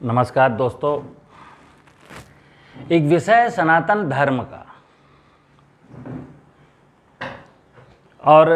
नमस्कार दोस्तों। एक विषय है सनातन धर्म का, और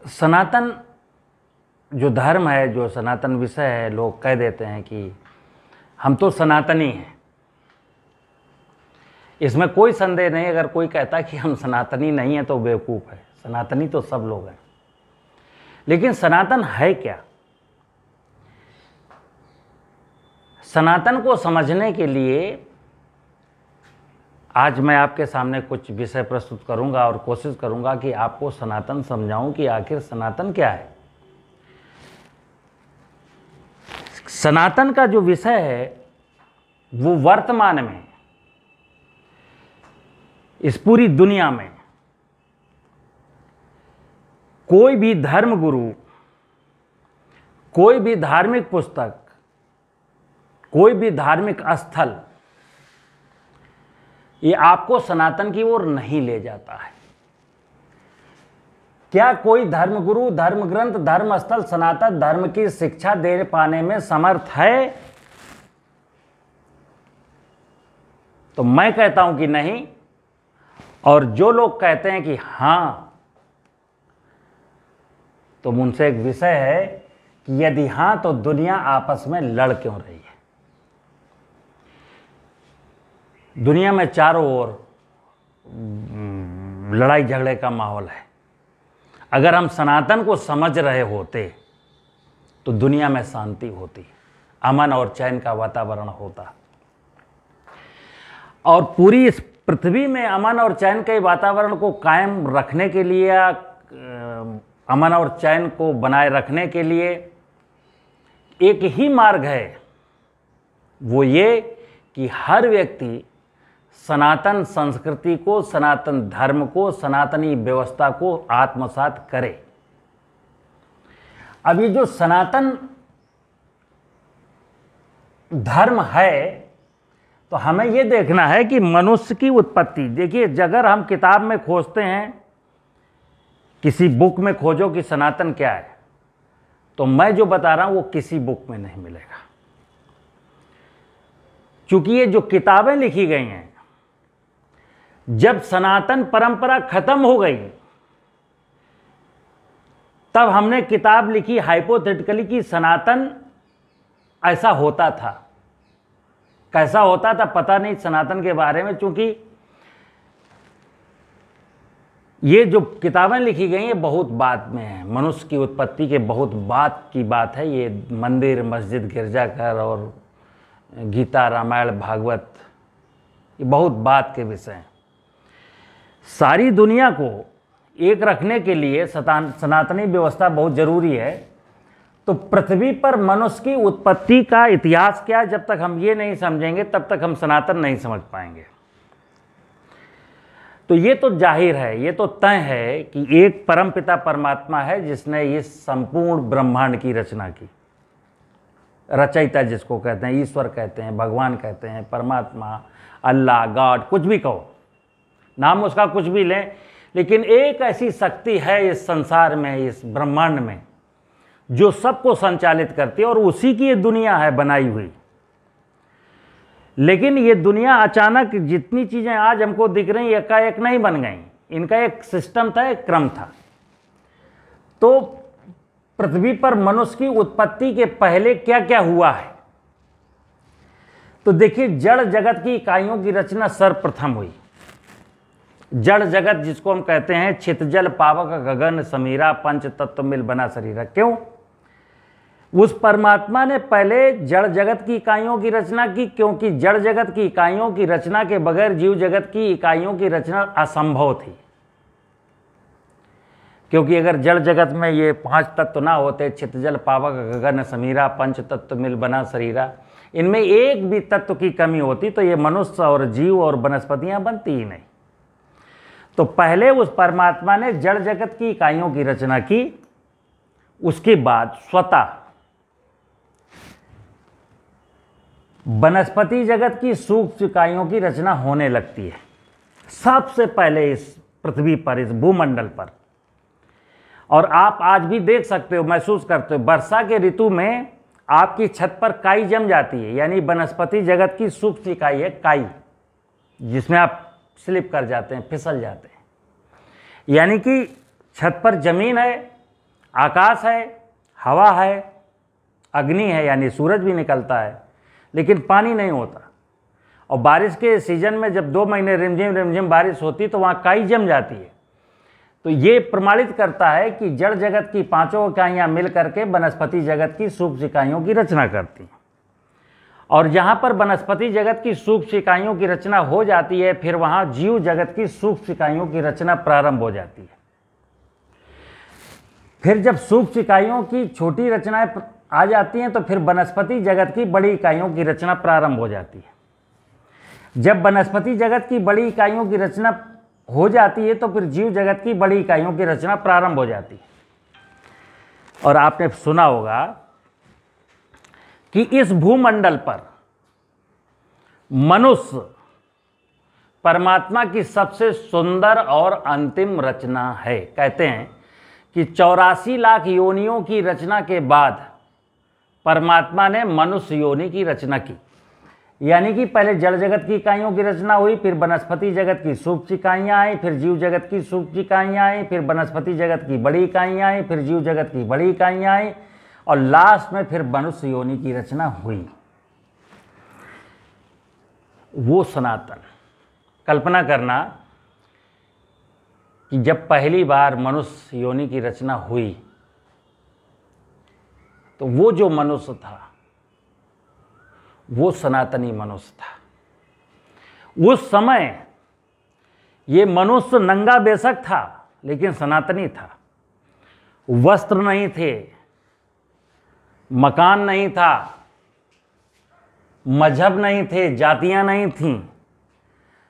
सनातन जो धर्म है, जो सनातन विषय है, लोग कह देते हैं कि हम तो सनातनी हैं। इसमें कोई संदेह नहीं। अगर कोई कहता कि हम सनातनी नहीं हैं तो बेवकूफ़ है। सनातनी तो सब लोग हैं, लेकिन सनातन है क्या? सनातन को समझने के लिए आज मैं आपके सामने कुछ विषय प्रस्तुत करूंगा और कोशिश करूंगा कि आपको सनातन समझाऊं कि आखिर सनातन क्या है। सनातन का जो विषय है वो वर्तमान में इस पूरी दुनिया में कोई भी धर्मगुरु, कोई भी धार्मिक पुस्तक, कोई भी धार्मिक स्थल ये आपको सनातन की ओर नहीं ले जाता है। क्या कोई धर्मगुरु, धर्म ग्रंथ, धर्म स्थल सनातन धर्म की शिक्षा दे पाने में समर्थ है? तो मैं कहता हूं कि नहीं। और जो लोग कहते हैं कि हां, तो उनसे एक विषय है कि यदि हां तो दुनिया आपस में लड़ क्यों रही है? दुनिया में चारों ओर लड़ाई झगड़े का माहौल है। अगर हम सनातन को समझ रहे होते तो दुनिया में शांति होती, अमन और चैन का वातावरण होता, और पूरी इस पृथ्वी में अमन और चैन के वातावरण को कायम रखने के लिए, अमन और चैन को बनाए रखने के लिए एक ही मार्ग है, वो ये कि हर व्यक्ति सनातन संस्कृति को, सनातन धर्म को, सनातनी व्यवस्था को आत्मसात करे। अब ये जो सनातन धर्म है, तो हमें ये देखना है कि मनुष्य की उत्पत्ति, देखिए अगर हम किताब में खोजते हैं, किसी बुक में खोजो कि सनातन क्या है, तो मैं जो बता रहा हूं वो किसी बुक में नहीं मिलेगा। क्योंकि ये जो किताबें लिखी गई हैं, जब सनातन परंपरा खत्म हो गई तब हमने किताब लिखी हाइपोथेटिकली कि सनातन ऐसा होता था। कैसा होता था पता नहीं सनातन के बारे में, क्योंकि ये जो किताबें लिखी गई हैं बहुत बाद में है। मनुष्य की उत्पत्ति के बहुत बाद की बात है। ये मंदिर, मस्जिद, गिरजाघर और गीता, रामायण, भागवत ये बहुत बाद के विषय हैं। सारी दुनिया को एक रखने के लिए सनातनी व्यवस्था बहुत जरूरी है। तो पृथ्वी पर मनुष्य की उत्पत्ति का इतिहास क्या है, जब तक हम ये नहीं समझेंगे तब तक हम सनातन नहीं समझ पाएंगे। तो ये तो जाहिर है, ये तो तय है कि एक परमपिता परमात्मा है जिसने इस संपूर्ण ब्रह्मांड की रचना की। रचयिता जिसको कहते हैं, ईश्वर कहते हैं, भगवान कहते हैं, परमात्मा, अल्लाह, गॉड, कुछ भी कहो, नाम उसका कुछ भी लें, लेकिन एक ऐसी शक्ति है इस संसार में, इस ब्रह्मांड में, जो सबको संचालित करती है, और उसी की ये दुनिया है बनाई हुई। लेकिन ये दुनिया अचानक जितनी चीज़ें आज हमको दिख रही एकाएक नहीं बन गई। इनका एक सिस्टम था, एक क्रम था। तो पृथ्वी पर मनुष्य की उत्पत्ति के पहले क्या क्या हुआ है, तो देखिए जड़ जगत की इकाइयों की रचना सर्वप्रथम हुई। जड़ जगत जिसको हम कहते हैं छित जल पावक गगन समीरा पंच तत्व मिल बना शरीर। क्यों? उस परमात्मा ने पहले जड़ जगत की इकाइयों की रचना की, क्योंकि जड़ जगत की इकाइयों की रचना के बगैर जीव जगत की इकाइयों की रचना असंभव थी। क्योंकि अगर जड़ जगत में ये 5 तत्व ना होते, छित जल पावक गगन समीरा पंच तत्व मिल बना शरीरा, इनमें एक भी तत्व की कमी होती तो ये मनुष्य और जीव और वनस्पतियां बनती ही नहीं। तो पहले उस परमात्मा ने जड़ जगत की इकाइयों की रचना की। उसके बाद स्वतः वनस्पति जगत की सूक्ष्म इकाइयों की रचना होने लगती है सबसे पहले इस पृथ्वी पर, इस भूमंडल पर। और आप आज भी देख सकते हो, महसूस करते हो, वर्षा के ऋतु में आपकी छत पर काई जम जाती है, यानी वनस्पति जगत की सूक्ष्म इकाई है काई, जिसमें आप स्लिप कर जाते हैं, फिसल जाते हैं। यानी कि छत पर जमीन है, आकाश है, हवा है, अग्नि है यानी सूरज भी निकलता है, लेकिन पानी नहीं होता। और बारिश के सीजन में जब 2 महीने रिमझिम बारिश होती तो वहाँ काई जम जाती है। तो ये प्रमाणित करता है कि जड़ जगत की 5 इकाइयाँ मिल करके वनस्पति जगत की सूक्ष्म इकाइयों की रचना करती हैं। और जहाँ पर वनस्पति जगत की सूक्ष्म इकाइयों की रचना हो जाती है, फिर वहाँ जीव जगत की सूक्ष्म इकाइयों की रचना प्रारंभ हो जाती है। फिर जब सूक्ष्म इकाइयों की छोटी रचनाएं आ जाती हैं तो फिर वनस्पति जगत की बड़ी इकाइयों की रचना प्रारंभ हो जाती है। जब वनस्पति जगत की बड़ी इकाइयों की रचना हो जाती है तो फिर जीव जगत की बड़ी इकाइयों की रचना प्रारंभ हो जाती है। और आपने सुना होगा कि इस भूमंडल पर मनुष्य परमात्मा की सबसे सुंदर और अंतिम रचना है। कहते हैं कि 84 लाख योनियों की रचना के बाद परमात्मा ने मनुष्य योनि की रचना की। यानी कि पहले जड़ जगत की इकाइयों की रचना हुई, फिर वनस्पति जगत की सूक्ष्म इकाइयाँ आई, फिर जीव जगत की सूक्ष्म इकाइयाँ आई, फिर वनस्पति जगत की बड़ी इकाइयाँ आई, फिर जीव जगत की बड़ी इकाइयाँ आई, और लास्ट में फिर मनुष्य योनि की रचना हुई। वो सनातन, कल्पना करना कि जब पहली बार मनुष्य योनि की रचना हुई तो वो जो मनुष्य था वो सनातनी मनुष्य था। उस समय ये मनुष्य नंगा बेशक था लेकिन सनातनी था। वस्त्र नहीं थे, मकान नहीं था, मजहब नहीं थे, जातियां नहीं थीं,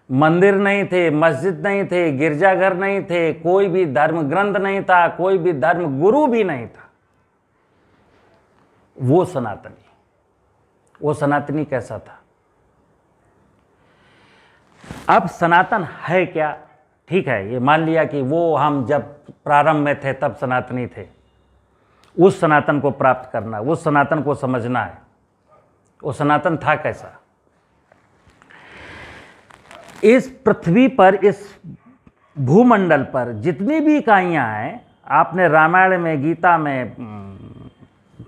मंदिर नहीं थे, मस्जिद नहीं थे, गिरजाघर नहीं थे, कोई भी धर्म ग्रंथ नहीं था, कोई भी धर्म गुरु भी नहीं था। वो सनातनी, वो सनातनी कैसा था? अब सनातन है क्या? ठीक है, ये मान लिया कि वो हम जब प्रारंभ में थे तब सनातनी थे। उस सनातन को प्राप्त करना, उस सनातन को समझना है। वो सनातन था कैसा? इस पृथ्वी पर, इस भूमंडल पर जितनी भी इकाइयाँ हैं, आपने रामायण में, गीता में,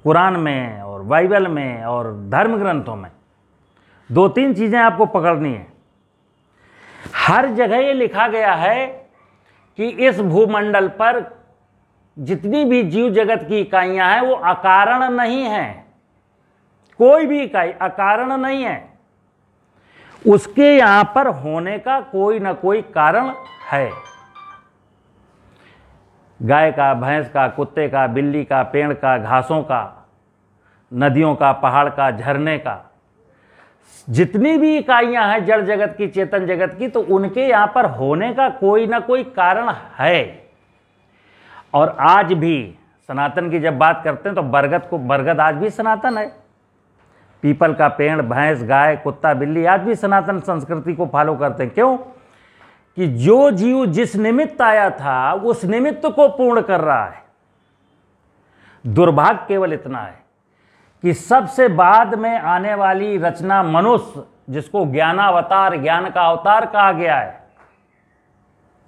कुरान में और बाइबल में और धर्म ग्रंथों में 2-3 चीज़ें आपको पकड़नी है। हर जगह ये लिखा गया है कि इस भूमंडल पर जितनी भी जीव जगत की इकाइयाँ हैं वो अकारण नहीं हैं। कोई भी इकाई अकारण नहीं है, उसके यहाँ पर होने का कोई ना कोई कारण है। गाय का, भैंस का, कुत्ते का, बिल्ली का, पेड़ का, घासों का, नदियों का, पहाड़ का, झरने का, जितनी भी इकाइयां हैं जड़ जगत की, चेतन जगत की, तो उनके यहाँ पर होने का कोई ना कोई कारण है। और आज भी सनातन की जब बात करते हैं तो बरगद आज भी सनातन है। पीपल का पेड़, भैंस, गाय, कुत्ता, बिल्ली आज भी सनातन संस्कृति को फॉलो करते हैं। क्यों? कि जो जीव जिस निमित्त आया था उस निमित्त को पूर्ण कर रहा है। दुर्भाग्य केवल इतना है कि सबसे बाद में आने वाली रचना मनुष्य, जिसको ज्ञानावतार, ज्ञान का अवतार कहा गया है,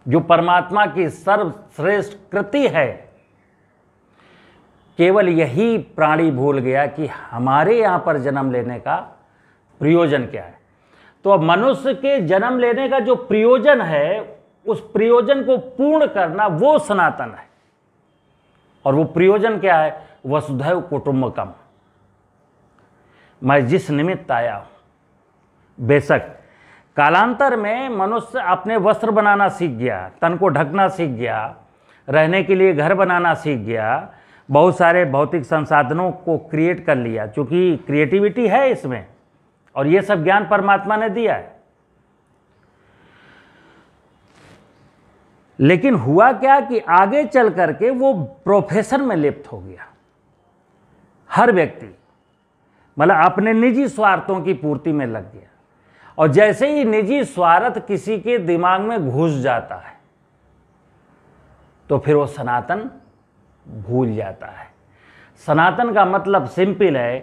जो परमात्मा की सर्वश्रेष्ठ कृति है, केवल यही प्राणी भूल गया कि हमारे यहाँ पर जन्म लेने का प्रयोजन क्या है। तो अब मनुष्य के जन्म लेने का जो प्रयोजन है, उस प्रयोजन को पूर्ण करना वो सनातन है। और वो प्रयोजन क्या है? वसुधैव कुटुंबकम। मैं जिस निमित्त आया हूं, बेशक कालांतर में मनुष्य अपने वस्त्र बनाना सीख गया, तन को ढकना सीख गया, रहने के लिए घर बनाना सीख गया, बहुत सारे भौतिक संसाधनों को क्रिएट कर लिया, क्योंकि क्रिएटिविटी है इसमें, और ये सब ज्ञान परमात्मा ने दिया है। लेकिन हुआ क्या कि आगे चल करके वो प्रोफेशन में लिप्त हो गया। हर व्यक्ति मतलब अपने निजी स्वार्थों की पूर्ति में लग गया, और जैसे ही निजी स्वार्थ किसी के दिमाग में घुस जाता है तो फिर वो सनातन भूल जाता है। सनातन का मतलब सिंपल है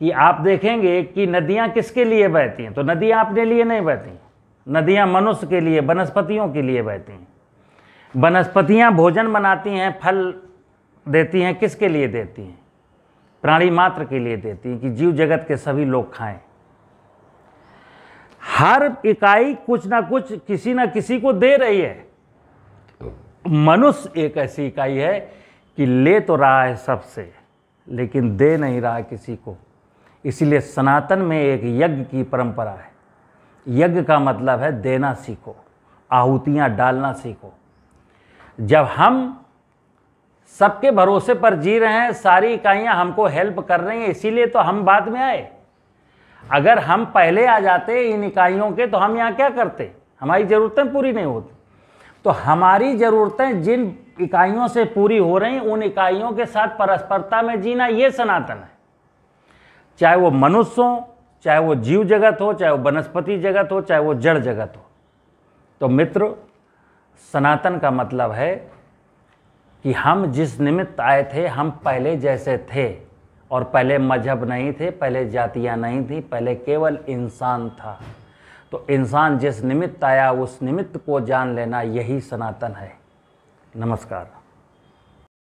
कि आप देखेंगे कि नदियाँ किसके लिए बहती हैं, तो नदियाँ अपने लिए नहीं बहती, नदियाँ मनुष्य के लिए, वनस्पतियों के लिए बहती हैं। वनस्पतियाँ भोजन बनाती हैं, फल देती हैं, किसके लिए देती हैं? प्राणी मात्र के लिए देती हैं कि जीव जगत के सभी लोग खाएं। हर इकाई कुछ ना कुछ किसी ना किसी को दे रही है। मनुष्य एक ऐसी इकाई है कि ले तो रहा है सबसे, लेकिन दे नहीं रहा है किसी को। इसीलिए सनातन में एक यज्ञ की परंपरा है। यज्ञ का मतलब है देना सीखो, आहुतियाँ डालना सीखो। जब हम सबके भरोसे पर जी रहे हैं, सारी इकाइयाँ हमको हेल्प कर रही हैं, इसीलिए तो हम बाद में आए। अगर हम पहले आ जाते इन इकाइयों के, तो हम यहाँ क्या करते? हमारी ज़रूरतें पूरी नहीं होती। तो हमारी ज़रूरतें जिन इकाइयों से पूरी हो रही, उन इकाइयों के साथ परस्परता में जीना, ये सनातन है। चाहे वो मनुष्य हो, चाहे वो जीव जगत हो, चाहे वो वनस्पति जगत हो, चाहे वो जड़ जगत हो। तो मित्र, सनातन का मतलब है कि हम जिस निमित्त आए थे, हम पहले जैसे थे, और पहले मजहब नहीं थे, पहले जातियाँ नहीं थी, पहले केवल इंसान था। तो इंसान जिस निमित्त आया, उस निमित्त को जान लेना, यही सनातन है। नमस्कार।